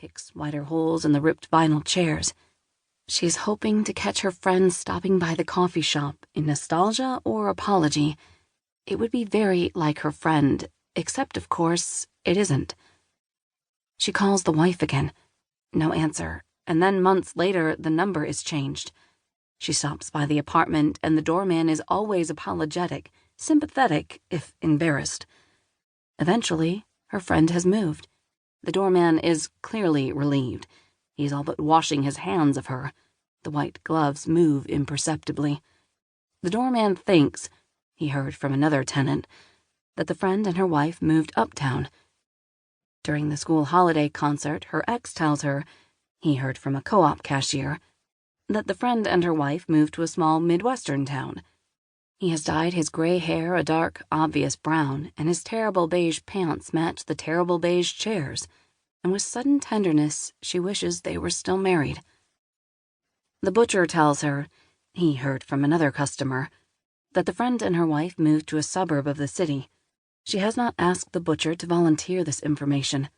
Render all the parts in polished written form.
picks wider holes in the ripped vinyl chairs. She's hoping to catch her friend stopping by the coffee shop in nostalgia or apology. It would be very like her friend, except, of course, it isn't. She calls the wife again. No answer, and then months later, the number is changed. She stops by the apartment, and the doorman is always apologetic, sympathetic, if embarrassed. Eventually, her friend has moved. The doorman is clearly relieved. He's all but washing his hands of her. The white gloves move imperceptibly. The doorman thinks, he heard from another tenant, that the friend and her wife moved uptown. During the school holiday concert, her ex tells her, he heard from a co-op cashier, that the friend and her wife moved to a small Midwestern town. He has dyed his gray hair a dark, obvious brown, and his terrible beige pants match the terrible beige chairs, and with sudden tenderness, she wishes they were still married. The butcher tells her, he heard from another customer, that the friend and her wife moved to a suburb of the city. She has not asked the butcher to volunteer this information.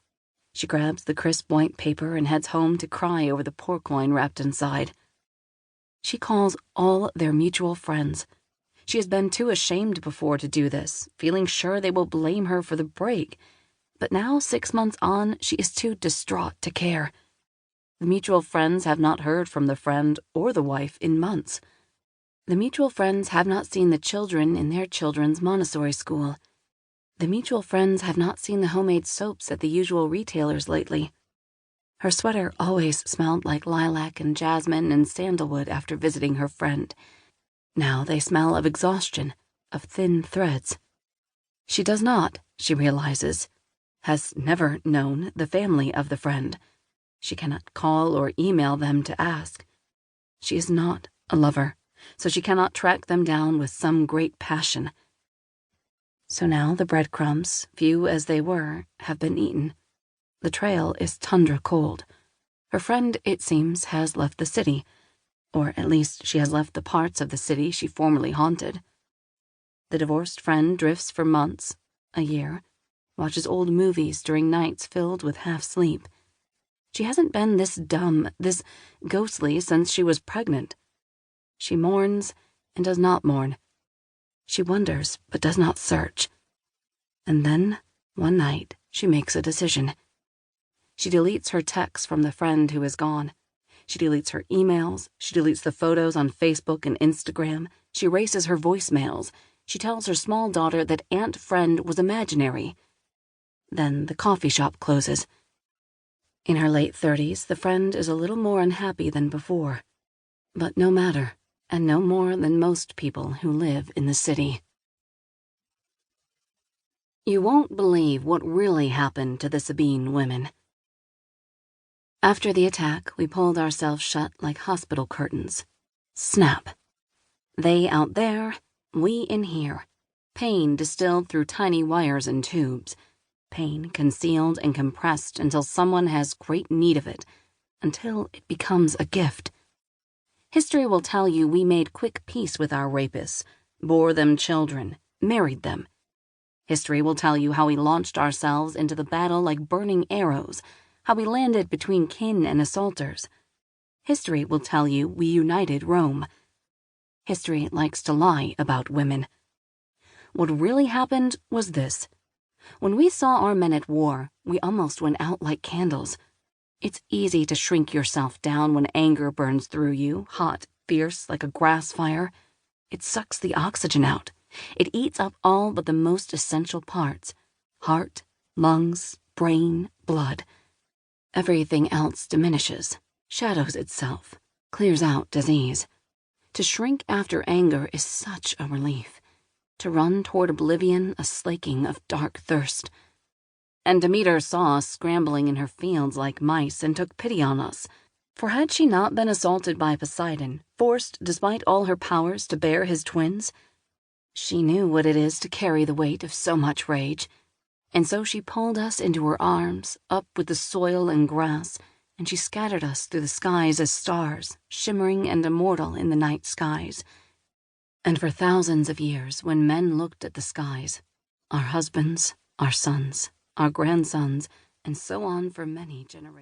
She grabs the crisp white paper and heads home to cry over the porcoin wrapped inside. She calls all their mutual friends. She has been too ashamed before to do this, feeling sure they will blame her for the break. But now, 6 months on, she is too distraught to care. The mutual friends have not heard from the friend or the wife in months. The mutual friends have not seen the children in their children's Montessori school. The mutual friends have not seen the homemade soaps at the usual retailers lately. Her sweater always smelled like lilac and jasmine and sandalwood after visiting her friend. Now they smell of exhaustion, of thin threads. She does not, she realizes, has never known the family of the friend. She cannot call or email them to ask. She is not a lover, so she cannot track them down with some great passion. So now the breadcrumbs, few as they were, have been eaten. The trail is tundra cold. Her friend, it seems, has left the city, or at least she has left the parts of the city she formerly haunted. The divorced friend drifts for months, a year, watches old movies during nights filled with half-sleep. She hasn't been this dumb, this ghostly since she was pregnant. She mourns and does not mourn. She wonders but does not search. And then, one night, she makes a decision. She deletes her texts from the friend who is gone. She deletes her emails. She deletes the photos on Facebook and Instagram. She erases her voicemails. She tells her small daughter that Aunt Friend was imaginary. Then the coffee shop closes. In her late 30s, the friend is a little more unhappy than before. But no matter, and no more than most people who live in the city. You won't believe what really happened to the Sabine women. After the attack, we pulled ourselves shut like hospital curtains. Snap. They out there, we in here. Pain distilled through tiny wires and tubes. Pain concealed and compressed until someone has great need of it, until it becomes a gift. History will tell you we made quick peace with our rapists, bore them children, married them. History will tell you how we launched ourselves into the battle like burning arrows, how we landed between kin and assaulters. History will tell you we united Rome. History likes to lie about women. What really happened was this. When we saw our men at war, we almost went out like candles. It's easy to shrink yourself down when anger burns through you, hot, fierce, like a grass fire. It sucks the oxygen out. It eats up all but the most essential parts: heart, lungs, brain, blood. Everything else diminishes, shadows itself, clears out disease. To shrink after anger is such a relief. To run toward oblivion, a slaking of dark thirst. And Demeter saw us scrambling in her fields like mice and took pity on us. For had she not been assaulted by Poseidon, forced, despite all her powers, to bear his twins? She knew what it is to carry the weight of so much rage. And so she pulled us into her arms, up with the soil and grass, and she scattered us through the skies as stars, shimmering and immortal in the night skies. And for thousands of years, when men looked at the skies, our husbands, our sons, our grandsons, and so on for many generations.